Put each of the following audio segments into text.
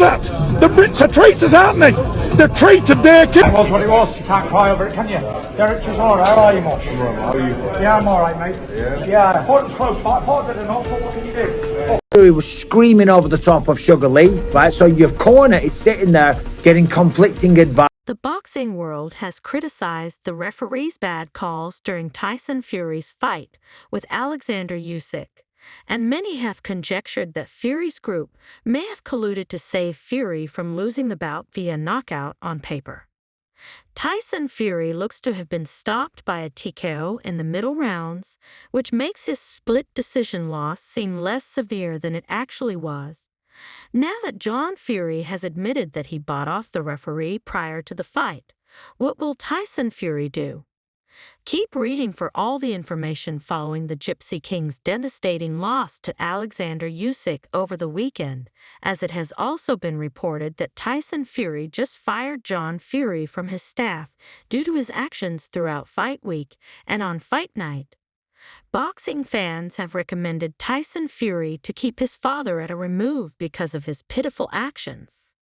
that. The Brits are traitors, aren't they? They're traitor their king. It was what it was. You can't cry over it, can you? Derek Chisora, how are you, Mosh? How are you? Yeah, I'm alright, mate. Yeah, I thought it was close. I thought I did an awful. What can you do? He was screaming over the top of Sugar Lee, right? So your corner is sitting there getting conflicting advice. The boxing world has criticized the referee's bad calls during Tyson Fury's fight with Alexander Usyk, and many have conjectured that Fury's group may have colluded to save Fury from losing the bout via knockout on paper. Tyson Fury looks to have been stopped by a TKO in the middle rounds, which makes his split decision loss seem less severe than it actually was. Now that JohnFury has admitted that he bought off the referee prior to the fight, what will Tyson Fury do? Keep reading for all the information following the Gypsy King's devastating loss to Alexander Usyk over the weekend, as it has also been reported that Tyson Fury just fired JohnFury from his staff due to his actions throughout fight week and on fight night. Boxing fans have recommended Tyson Fury to keep his father at a remove because of his pitiful actions.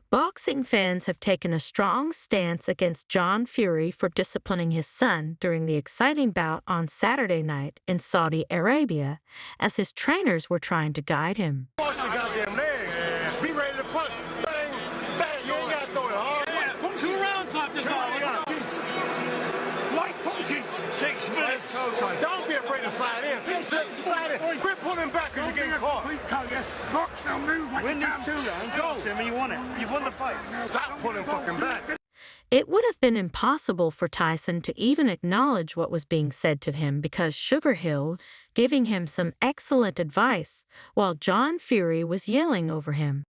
Boxing fans have taken a strong stance against JohnFury for disciplining his son during the exciting bout on Saturday night in Saudi Arabia, as his trainers were trying to guide him. Wash your goddamn legs. Be ready to punch. Bang, bang. You ain't got to throw it hard. Yeah, punch him around like this. Light punches. 6 minutes. Don't be afraid to slide in. Slide in. Quit pulling back because you're getting caught. Box, now move like Win these 2 rounds. Go. I mean, you won it. You've won the fight. Stop pulling fucking back. It would have been impossible for Tyson to even acknowledge what was being said to him because Sugar Hill giving him some excellent advice while JohnFury was yelling over him.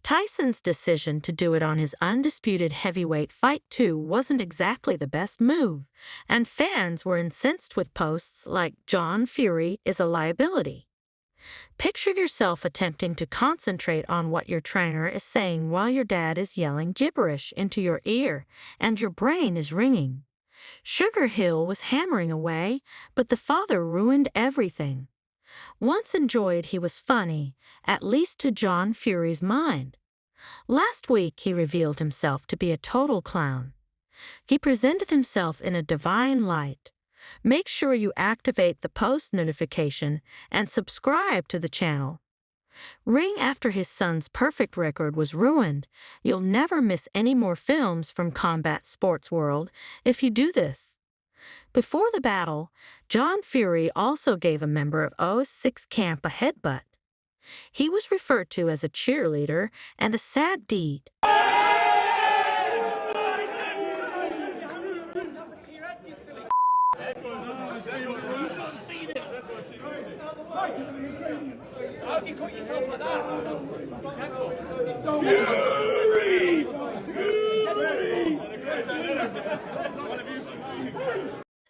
Tyson's decision to do it on his undisputed heavyweight fight too wasn't exactly the best move, and fans were incensed with posts like JohnFury is a liability. Picture yourself attempting to concentrate on what your trainer is saying while your dad is yelling gibberish into your ear and your brain is ringing. Sugar Hill was hammering away, but the father ruined everything. Once enjoyed, he was funny, at least to JohnFury's mind. Last week he revealed himself to be a total clown. He presented himself in a divine light. Make sure you activate the post notification and subscribe to the channel. Ring after his son's perfect record was ruined. You'll never miss any more films from Combat Sports World if you do this. Before the battle, JohnFury also gave a member of 06 camp a headbutt. He was referred to as a cheerleader and a sad deed. How do you cut yourself like that?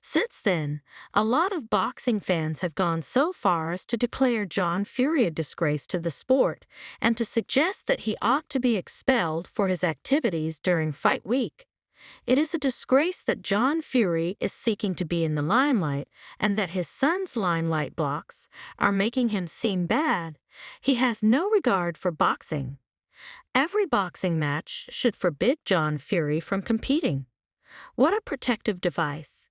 Since then, a lot of boxing fans have gone so far as to declare JohnFury a disgrace to the sport and to suggest that he ought to be expelled for his activities during fight week. It is a disgrace that JohnFury is seeking to be in the limelight and that his son's limelight blocks are making him seem bad. He has no regard for boxing. Every boxing match should forbid JohnFury from competing. What a protective device.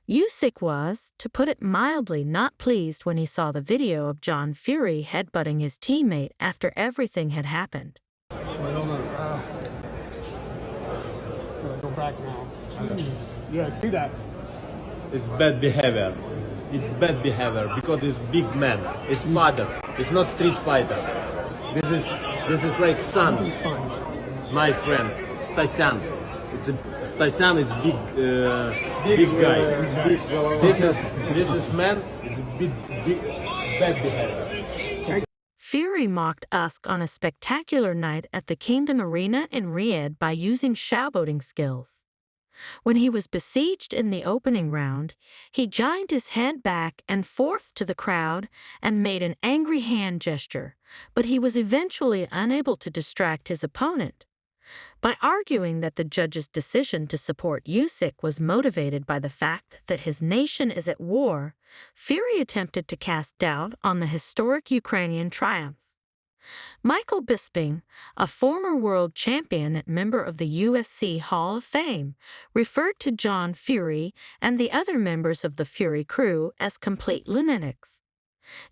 Usyk was, to put it mildly, not pleased when he saw the video of JohnFury headbutting his teammate after everything had happened. Go back now. Yeah, I see that. It's bad behavior. It's bad behavior because it's big man. It's father. It's not street fighter. This is like son. My friend, Tyson. Tyson is big guy. This is man. It's big bad behavior. Fury mocked Usyk on a spectacular night at the Kingdom Arena in Riyadh by using showboating skills. When he was besieged in the opening round, he jined his head back and forth to the crowd and made an angry hand gesture, but he was eventually unable to distract his opponent. By arguing that the judge's decision to support Usyk was motivated by the fact that his nation is at war, Fury attempted to cast doubt on the historic Ukrainian triumph. Michael Bisping, a former world champion and member of the UFC Hall of Fame, referred to John Fury and the other members of the Fury crew as complete lunatics.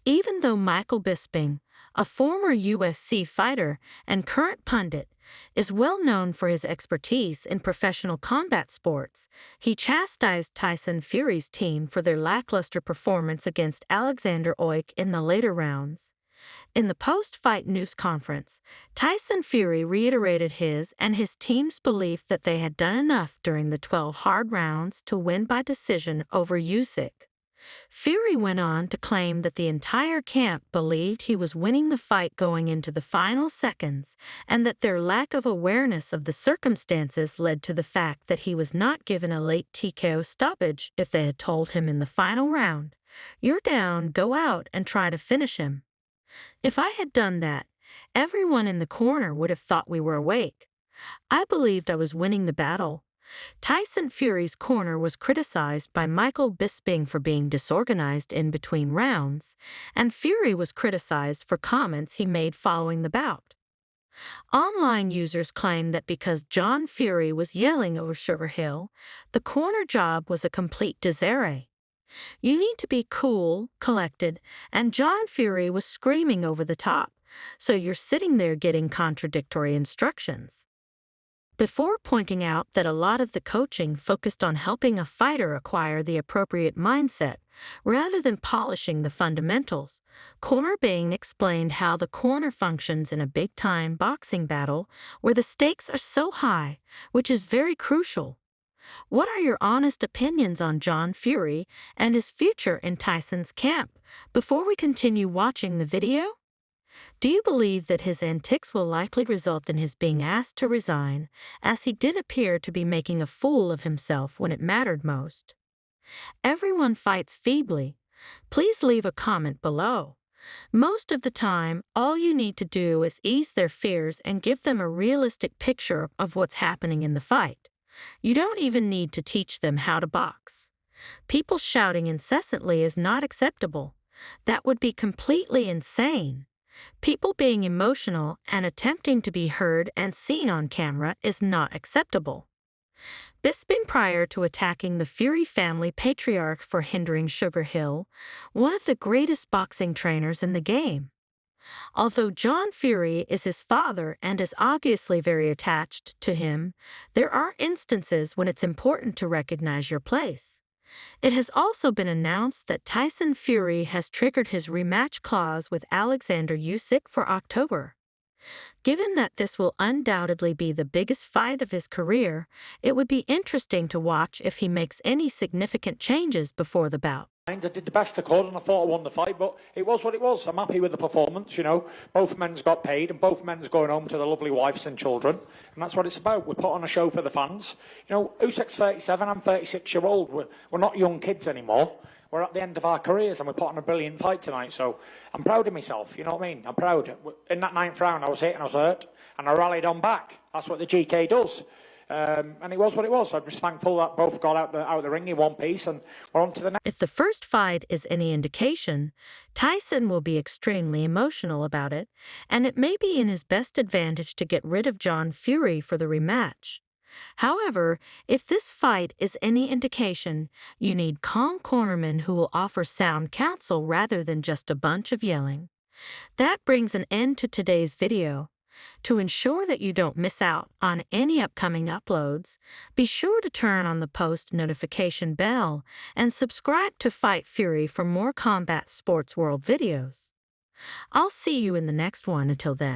Even though Michael Bisping, a former UFC fighter and current pundit, is well known for his expertise in professional combat sports, he chastised Tyson Fury's team for their lackluster performance against Alexander Usyk in the later rounds. In the post-fight news conference, Tyson Fury reiterated his and his team's belief that they had done enough during the 12 hard rounds to win by decision over Usyk. Fury went on to claim that the entire camp believed he was winning the fight going into the final seconds, and that their lack of awareness of the circumstances led to the fact that he was not given a late TKO stoppage if they had told him in the final round, "You're down, go out and try to finish him." If I had done that, everyone in the corner would have thought we were awake. I believed I was winning the battle. Tyson Fury's corner was criticized by Michael Bisping for being disorganized in between rounds, and Fury was criticized for comments he made following the bout. Online users claim that because John Fury was yelling over Sugar Hill, the corner job was a complete disarray. You need to be cool, collected, and John Fury was screaming over the top, so you're sitting there getting contradictory instructions. Before pointing out that a lot of the coaching focused on helping a fighter acquire the appropriate mindset, rather than polishing the fundamentals, Corner Bing explained how the corner functions in a big-time boxing battle where the stakes are so high, which is very crucial. What are your honest opinions on John Fury and his future in Tyson's camp before we continue watching the video? Do you believe that his antics will likely result in his being asked to resign, as he did appear to be making a fool of himself when it mattered most? Everyone fights feebly. Please leave a comment below. Most of the time, all you need to do is ease their fears and give them a realistic picture of what's happening in the fight. You don't even need to teach them how to box. People shouting incessantly is not acceptable. That would be completely insane. People being emotional and attempting to be heard and seen on camera is not acceptable. Bisping, prior to attacking the Fury family patriarch for hindering Sugar Hill, one of the greatest boxing trainers in the game. Although John Fury is his father and is obviously very attached to him, there are instances when it's important to recognize your place. It has also been announced that Tyson Fury has triggered his rematch clause with Alexander Usyk for October. Given that this will undoubtedly be the biggest fight of his career, it would be interesting to watch if he makes any significant changes before the bout. I did the best I could and I thought I won the fight, but it was what it was. I'm happy with the performance, you know. Both men's got paid and both men's going home to their lovely wives and children. And that's what it's about. We put on a show for the fans. You know, Usyk's 37, I'm 36-year-old. We're not young kids anymore. We're at the end of our careers and we put on a brilliant fight tonight. So I'm proud of myself, you know what I mean? I'm proud. In that 9th round I was hit and I was hurt and I rallied on back. That's what the GK does. And it was what it was. I'm just thankful that both got out the ring in one piece and we're on to the next. If the first fight is any indication, Tyson will be extremely emotional about it, and it may be in his best advantage to get rid of John Fury for the rematch. However, if this fight is any indication, you need calm cornermen who will offer sound counsel rather than just a bunch of yelling. That brings an end to today's video. To ensure that you don't miss out on any upcoming uploads, be sure to turn on the post notification bell and subscribe to Fight Fury for more combat sports world videos. I'll see you in the next one. Until then.